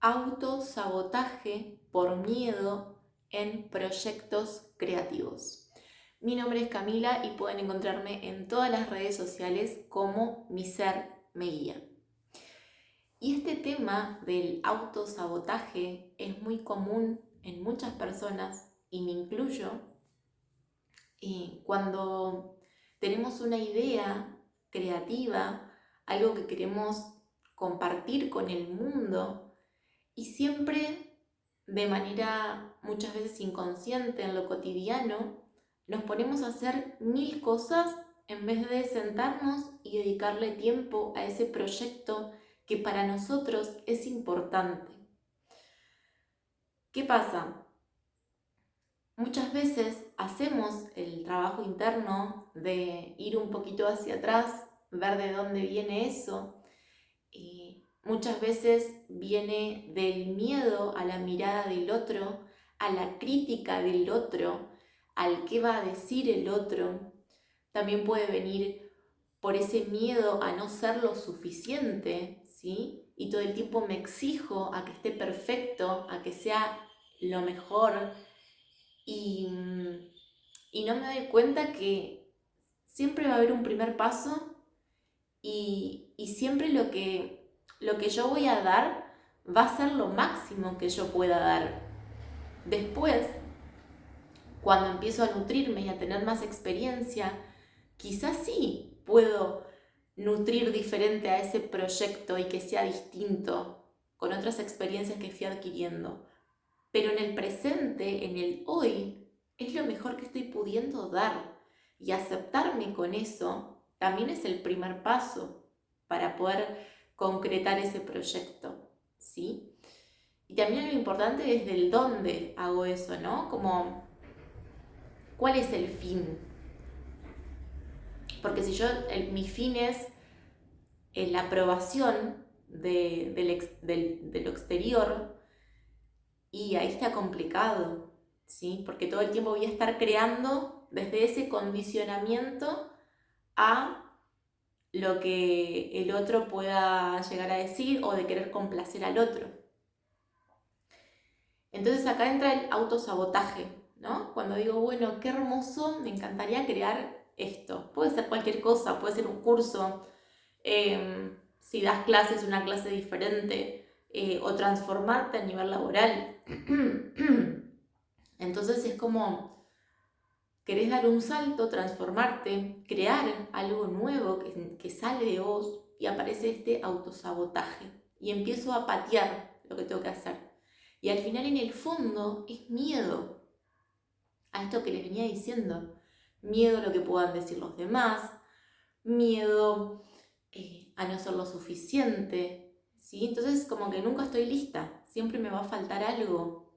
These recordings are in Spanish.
Autosabotaje por miedo en proyectos creativos. Mi nombre es Camila y pueden encontrarme en todas las redes sociales como Mi Ser Me Guía. Y este tema del autosabotaje es muy común en muchas personas, y me incluyo, cuando tenemos una idea creativa, algo que queremos compartir con el mundo, y siempre de manera muchas veces inconsciente en lo cotidiano, nos ponemos a hacer mil cosas en vez de sentarnos y dedicarle tiempo a ese proyecto que para nosotros es importante. ¿Qué pasa? Muchas veces hacemos el trabajo interno de ir un poquito hacia atrás, ver de dónde viene eso. Muchas veces viene del miedo a la mirada del otro, a la crítica del otro, al qué va a decir el otro. También puede venir por ese miedo a no ser lo suficiente, ¿sí? Y todo el tiempo me exijo a que esté perfecto, a que sea lo mejor. Y, y no me doy cuenta que siempre va a haber un primer paso y siempre lo que yo voy a dar va a ser lo máximo que yo pueda dar. Después, cuando empiezo a nutrirme y a tener más experiencia, quizás sí puedo nutrir diferente a ese proyecto y que sea distinto con otras experiencias que fui adquiriendo. Pero en el presente, en el hoy, es lo mejor que estoy pudiendo dar. Y aceptarme con eso también es el primer paso para poder concretar ese proyecto, ¿sí? Y también lo importante es del dónde hago eso, ¿no? Como, ¿cuál es el fin? Porque si mi fin es la aprobación de lo exterior, y ahí está complicado, ¿sí? Porque todo el tiempo voy a estar creando desde ese condicionamiento a lo que el otro pueda llegar a decir o de querer complacer al otro. Entonces acá entra el autosabotaje, ¿no? Cuando digo, bueno, qué hermoso, me encantaría crear esto. Puede ser cualquier cosa, puede ser un curso, si das clases, una clase diferente, o transformarte a nivel laboral. Entonces es como, querés dar un salto, transformarte, crear algo nuevo que sale de vos y aparece este autosabotaje. Y empiezo a patear lo que tengo que hacer. Y al final en el fondo es miedo a esto que les venía diciendo. Miedo a lo que puedan decir los demás, miedo a no ser lo suficiente, ¿sí? Entonces como que nunca estoy lista, siempre me va a faltar algo.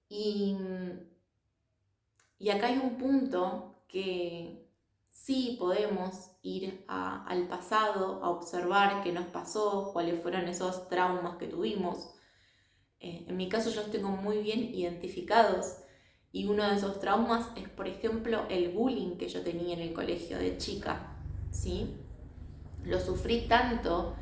Y acá hay un punto que sí podemos ir al pasado, a observar qué nos pasó, cuáles fueron esos traumas que tuvimos. En mi caso yo los tengo muy bien identificados y uno de esos traumas es, por ejemplo, el bullying que yo tenía en el colegio de chica, ¿sí? Lo sufrí tanto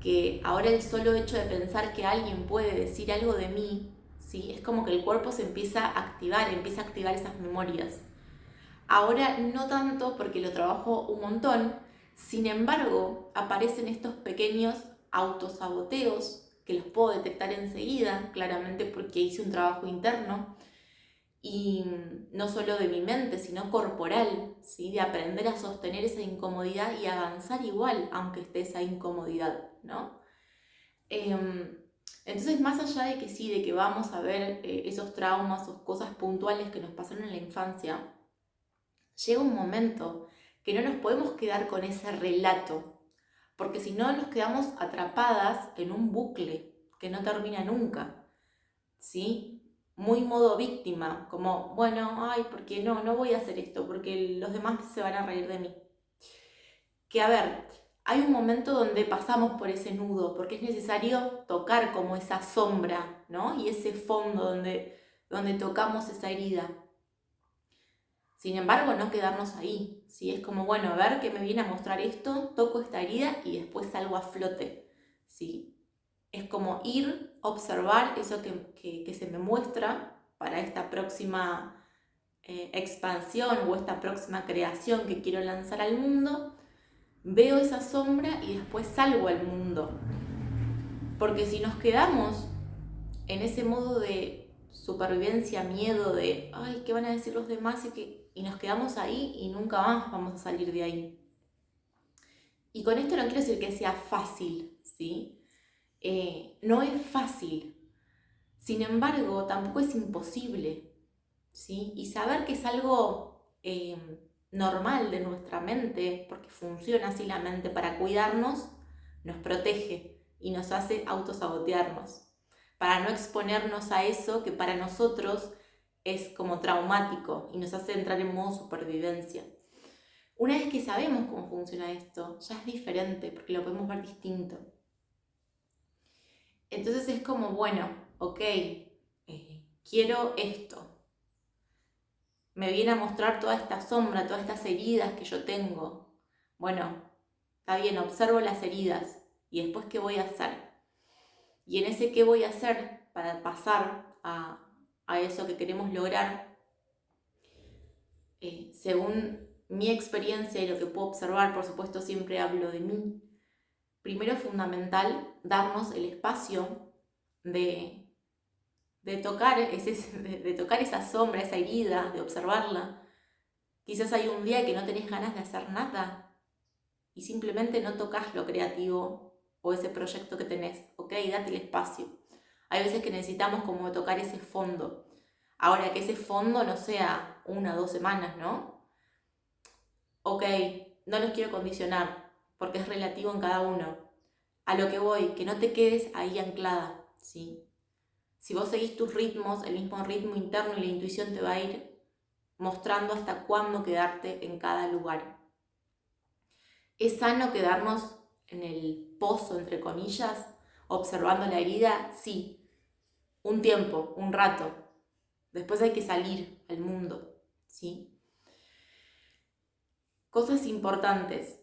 que ahora el solo hecho de pensar que alguien puede decir algo de mí, ¿sí? Es como que el cuerpo se empieza a activar esas memorias. Ahora no tanto porque lo trabajo un montón, sin embargo aparecen estos pequeños autosaboteos que los puedo detectar enseguida, claramente porque hice un trabajo interno, y no solo de mi mente, sino corporal, ¿sí? De aprender a sostener esa incomodidad y avanzar igual, aunque esté esa incomodidad, ¿no? Entonces, más allá de que sí, de que vamos a ver esos traumas o cosas puntuales que nos pasaron en la infancia, llega un momento que no nos podemos quedar con ese relato, porque si no nos quedamos atrapadas en un bucle que no termina nunca, ¿sí? Muy modo víctima, como, bueno, ay, ¿por qué no? No voy a hacer esto, porque los demás se van a reír de mí. Que a ver, hay un momento donde pasamos por ese nudo, porque es necesario tocar como esa sombra, ¿no? Y ese fondo donde tocamos esa herida. Sin embargo, no quedarnos ahí, ¿sí? Es como, bueno, a ver qué me viene a mostrar esto, toco esta herida y después salgo a flote, ¿sí? es como ir, observar eso que se me muestra para esta próxima expansión o esta próxima creación que quiero lanzar al mundo. Veo esa sombra y después salgo al mundo. Porque si nos quedamos en ese modo de supervivencia, miedo de, ay, ¿qué van a decir los demás? Y nos quedamos ahí y nunca más vamos a salir de ahí. Y con esto no quiero decir que sea fácil, ¿sí? No es fácil. Sin embargo, tampoco es imposible, ¿sí? Y saber que es algo normal de nuestra mente, porque funciona así la mente para cuidarnos, nos protege y nos hace autosabotearnos, para no exponernos a eso que para nosotros es como traumático y nos hace entrar en modo supervivencia. Una vez que sabemos cómo funciona esto, ya es diferente porque lo podemos ver distinto. Entonces es como, bueno, ok, quiero esto. Me viene a mostrar toda esta sombra, todas estas heridas que yo tengo. Bueno, está bien, observo las heridas y después ¿qué voy a hacer? Y en ese qué voy a hacer para pasar a eso que queremos lograr, según mi experiencia y lo que puedo observar, por supuesto siempre hablo de mí, primero es fundamental darnos el espacio de tocar de tocar esa sombra, esa herida, de observarla. Quizás hay un día que no tenés ganas de hacer nada y simplemente no tocas lo creativo o ese proyecto que tenés, ¿ok? Date el espacio. Hay veces que necesitamos como tocar ese fondo. Ahora, que ese fondo no sea 1 o 2 semanas, ¿no? Ok, no los quiero condicionar porque es relativo en cada uno. A lo que voy, que no te quedes ahí anclada, ¿sí? Si vos seguís tus ritmos, el mismo ritmo interno y la intuición te va a ir mostrando hasta cuándo quedarte en cada lugar. ¿Es sano quedarnos en el pozo, entre comillas, observando la herida? Sí, un tiempo, un rato. Después hay que salir al mundo, ¿sí? Cosas importantes.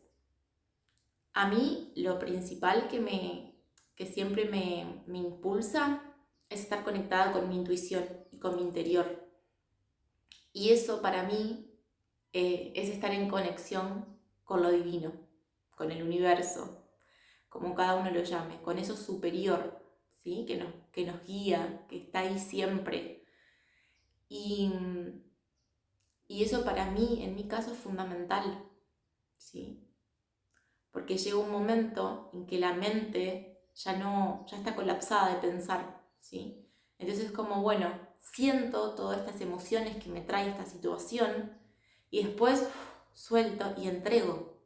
A mí lo principal que siempre me impulsa es estar conectada con mi intuición y con mi interior. Y eso para mí es estar en conexión con lo divino, con el universo, como cada uno lo llame, con eso superior, ¿sí? que nos guía, que está ahí siempre. Y eso para mí, en mi caso, es fundamental, ¿sí? Porque llega un momento en que la mente ya está colapsada de pensar, ¿sí? Entonces es como, bueno, siento todas estas emociones que me trae esta situación y después suelto y entrego.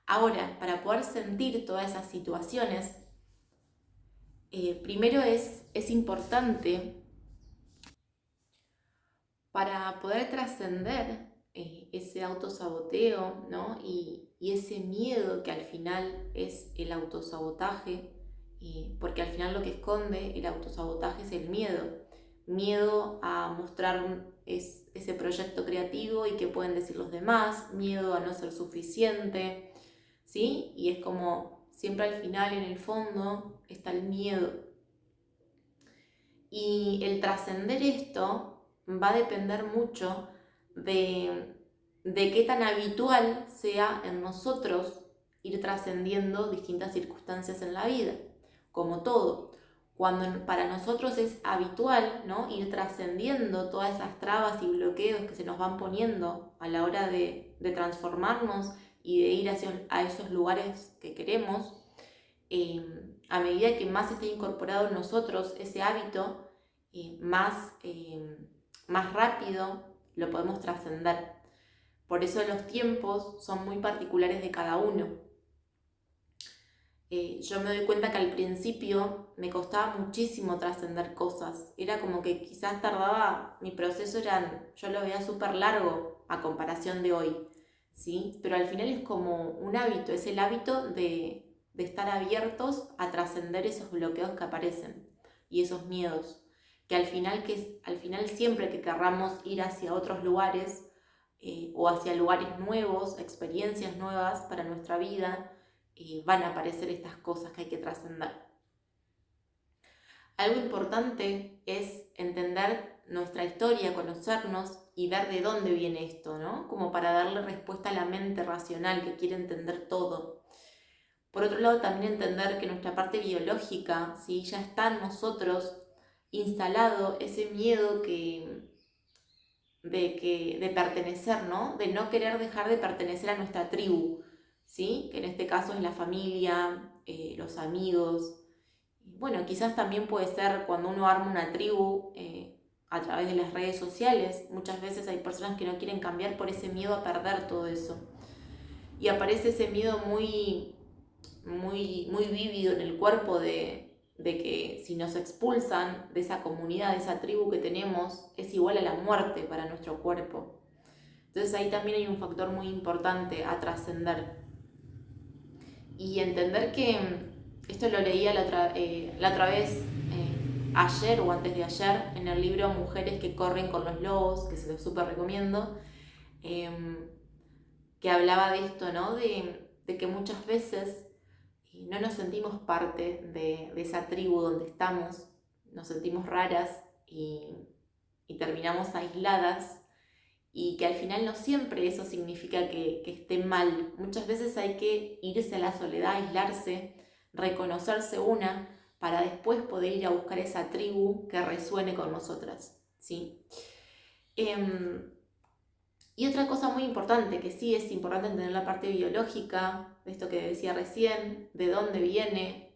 Ahora, para poder sentir todas esas situaciones, primero es importante para poder trascender ese autosaboteo, ¿no? y ese miedo que al final es el autosabotaje, porque al final lo que esconde el autosabotaje es el miedo. Miedo a mostrar ese proyecto creativo y qué pueden decir los demás, miedo a no ser suficiente, ¿sí? Y es como siempre al final, en el fondo, está el miedo. Y el trascender esto va a depender mucho de qué tan habitual sea en nosotros ir trascendiendo distintas circunstancias en la vida, como todo. Cuando para nosotros es habitual, ¿no?, ir trascendiendo todas esas trabas y bloqueos que se nos van poniendo a la hora de transformarnos y de ir a esos lugares que queremos, a medida que más esté incorporado en nosotros ese hábito, más rápido lo podemos trascender. Por eso los tiempos son muy particulares de cada uno. Yo me doy cuenta que al principio me costaba muchísimo trascender cosas. Era como que quizás tardaba, mi proceso yo lo veía súper largo a comparación de hoy, ¿sí? Pero al final es como un hábito, es el hábito de estar abiertos a trascender esos bloqueos que aparecen y esos miedos. Que al final siempre que querramos ir hacia otros lugares o hacia lugares nuevos, experiencias nuevas para nuestra vida, van a aparecer estas cosas que hay que trascender. Algo importante es entender nuestra historia, conocernos y ver de dónde viene esto, ¿no? Como para darle respuesta a la mente racional que quiere entender todo. Por otro lado, también entender que nuestra parte biológica, ¿sí? Ya está en nosotros instalado ese miedo de pertenecer, ¿no? De no querer dejar de pertenecer a nuestra tribu, ¿sí? Que en este caso es la familia, los amigos. Bueno, quizás también puede ser cuando uno arma una tribu a través de las redes sociales. Muchas veces hay personas que no quieren cambiar por ese miedo a perder todo eso. Y aparece ese miedo muy vívido en el cuerpo de que si nos expulsan de esa comunidad, de esa tribu que tenemos, es igual a la muerte para nuestro cuerpo. Entonces ahí también hay un factor muy importante a trascender. Y entender que, esto lo leía la otra vez, ayer o antes de ayer, en el libro Mujeres que corren con los lobos, que se lo súper recomiendo, que hablaba de esto, ¿no? De que muchas veces no nos sentimos parte de esa tribu donde estamos, nos sentimos raras y terminamos aisladas, y que al final no siempre eso significa que esté mal. Muchas veces hay que irse a la soledad, aislarse, reconocerse una, para después poder ir a buscar esa tribu que resuene con nosotras, ¿sí? Y otra cosa muy importante, que sí es importante entender la parte biológica, de esto que decía recién, de dónde viene,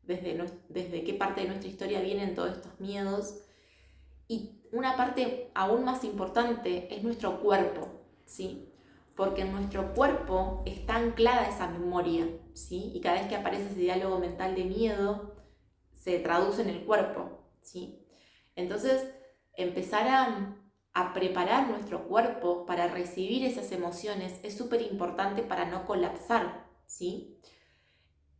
desde qué parte de nuestra historia vienen todos estos miedos. Y una parte aún más importante es nuestro cuerpo, ¿sí? Porque en nuestro cuerpo está anclada esa memoria, ¿sí? Y cada vez que aparece ese diálogo mental de miedo, se traduce en el cuerpo, ¿sí? Entonces, empezar a preparar nuestro cuerpo para recibir esas emociones es súper importante para no colapsar, ¿sí?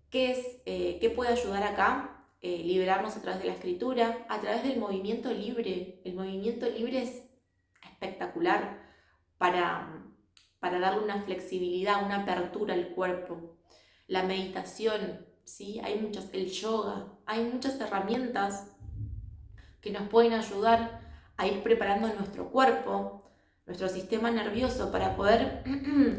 ¿Qué puede ayudar acá? Liberarnos a través de la escritura, a través del movimiento libre. El movimiento libre es espectacular para darle una flexibilidad, una apertura al cuerpo. La meditación, ¿sí? El yoga, hay muchas herramientas que nos pueden ayudar a ir preparando nuestro cuerpo, nuestro sistema nervioso, para poder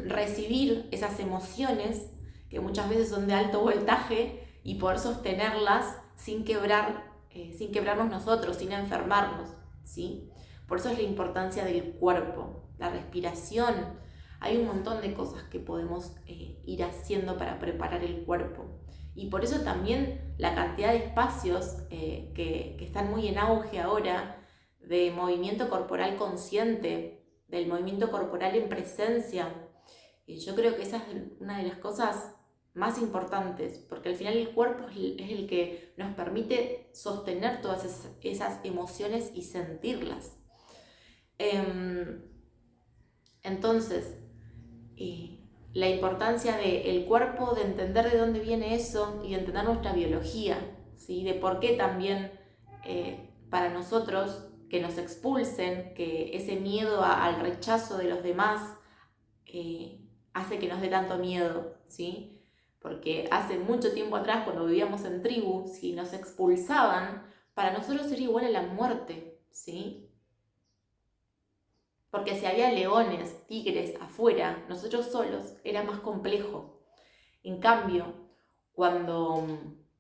recibir esas emociones que muchas veces son de alto voltaje y poder sostenerlas sin quebrarnos nosotros, sin enfermarnos, ¿sí? Por eso es la importancia del cuerpo, la respiración. Hay un montón de cosas que podemos ir haciendo para preparar el cuerpo. Y por eso también la cantidad de espacios que están muy en auge ahora, de movimiento corporal consciente, del movimiento corporal en presencia. Yo creo que esa es una de las cosas más importantes, porque al final el cuerpo es el que nos permite sostener todas esas emociones y sentirlas. Entonces, la importancia del cuerpo, de entender de dónde viene eso y de entender nuestra biología, ¿sí? De por qué también para nosotros que nos expulsen, que ese miedo al rechazo de los demás hace que nos dé tanto miedo, ¿sí? Porque hace mucho tiempo atrás, cuando vivíamos en tribu, si nos expulsaban, para nosotros era igual a la muerte, ¿sí? Porque si había leones, tigres afuera, nosotros solos, era más complejo. En cambio, cuando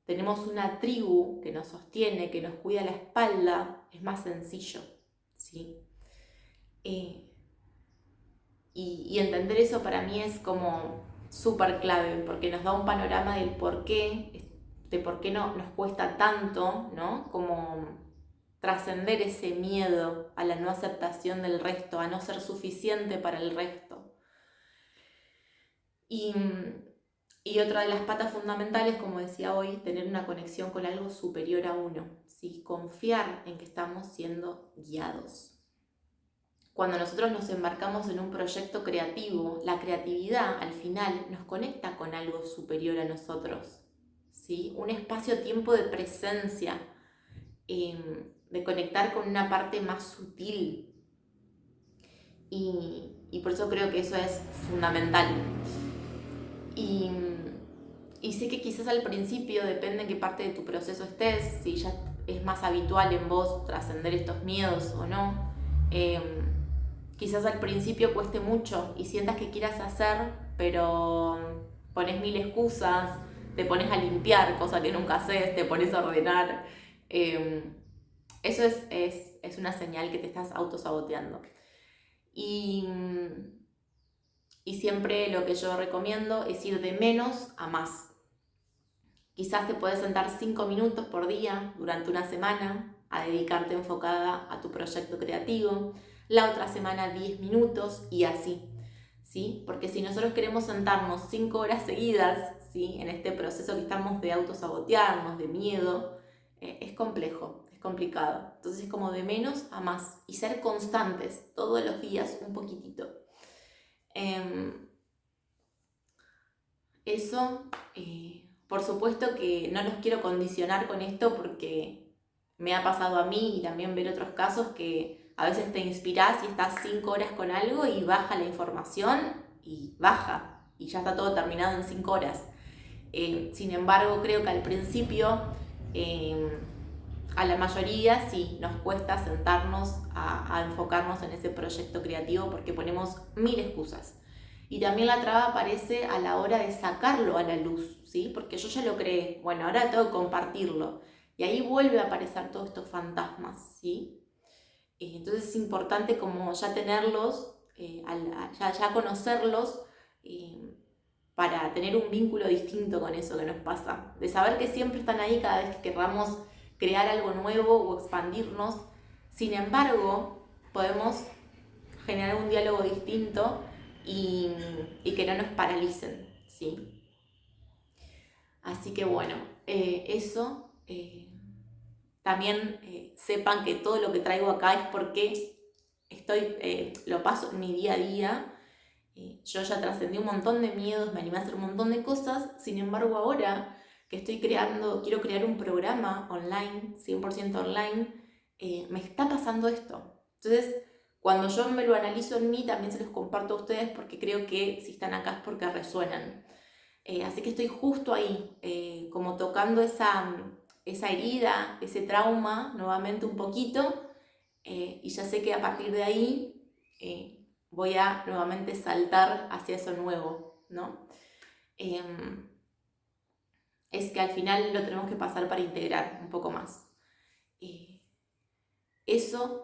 tenemos una tribu que nos sostiene, que nos cuida la espalda, es más sencillo, ¿sí? Y entender eso para mí es como súper clave, porque nos da un panorama del por qué, de por qué no nos cuesta tanto, ¿no? Como trascender ese miedo a la no aceptación del resto, a no ser suficiente para el resto. Y otra de las patas fundamentales, como decía hoy, tener una conexión con algo superior a uno, ¿sí? Confiar en que estamos siendo guiados. Cuando nosotros nos embarcamos en un proyecto creativo, la creatividad al final nos conecta con algo superior a nosotros, ¿sí? Un espacio-tiempo de presencia, de conectar con una parte más sutil. Y por eso creo que eso es fundamental. Y Y sé que quizás al principio, depende en qué parte de tu proceso estés, si ya es más habitual en vos trascender estos miedos o no. Eh, Quizás al principio cueste mucho y sientas que quieras hacer, pero pones mil excusas, te pones a limpiar, cosa que nunca haces, te pones a ordenar. Eh, Eso es una señal que te estás autosaboteando. Y, y siempre lo que yo recomiendo es ir de menos a más. Quizás te puedes sentar 5 minutos por día durante una semana a dedicarte enfocada a tu proyecto creativo, la otra semana 10 minutos y así, ¿sí? Porque si nosotros queremos sentarnos 5 horas seguidas, ¿sí? En este proceso que estamos de autosabotearnos, de miedo, es complejo, es complicado. Entonces es como de menos a más y ser constantes todos los días un poquitito. Eso, por supuesto que no los quiero condicionar con esto porque me ha pasado a mí y también ver otros casos que a veces te inspirás y estás 5 horas con algo y baja la información y baja y ya está todo terminado en 5 horas. Sin embargo, creo que al principio eh, a la mayoría sí nos cuesta sentarnos a enfocarnos en ese proyecto creativo porque ponemos mil excusas. Y también la traba aparece a la hora de sacarlo a la luz, ¿sí? Porque yo ya lo creé, bueno, ahora tengo que compartirlo. Y ahí vuelve a aparecer todos estos fantasmas, ¿sí? Entonces es importante como ya tenerlos, ya conocerlos, eh, para tener un vínculo distinto con eso que nos pasa. De saber que siempre están ahí cada vez que querramos crear algo nuevo o expandirnos. Sin embargo, podemos generar un diálogo distinto y que no nos paralicen, ¿sí? Así que bueno, eso. También sepan que todo lo que traigo acá es porque lo paso en mi día a día. Yo ya trascendí un montón de miedos, me animé a hacer un montón de cosas. Sin embargo, ahora que quiero crear un programa online, 100% online, me está pasando esto. Entonces, cuando yo me lo analizo en mí, también se los comparto a ustedes porque creo que si están acá es porque resuenan. Así que estoy justo ahí, como tocando esa herida, ese trauma, nuevamente un poquito, y ya sé que a partir de ahí voy a nuevamente saltar hacia eso nuevo, ¿no? Es que al final lo tenemos que pasar para integrar un poco más. Eso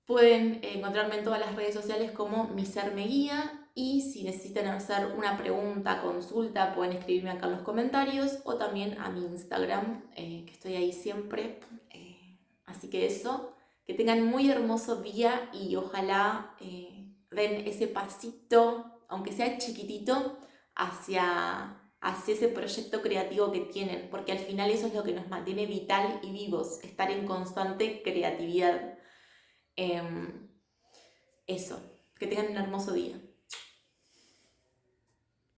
pueden encontrarme en todas las redes sociales como Mi Ser Me Guía. Y si necesitan hacer una pregunta, consulta, pueden escribirme acá en los comentarios o también a mi Instagram, que estoy ahí siempre. Así que eso, que tengan muy hermoso día y ojalá den ese pasito, aunque sea chiquitito, hacia ese proyecto creativo que tienen, porque al final eso es lo que nos mantiene vital y vivos, estar en constante creatividad. Eso, que tengan un hermoso día.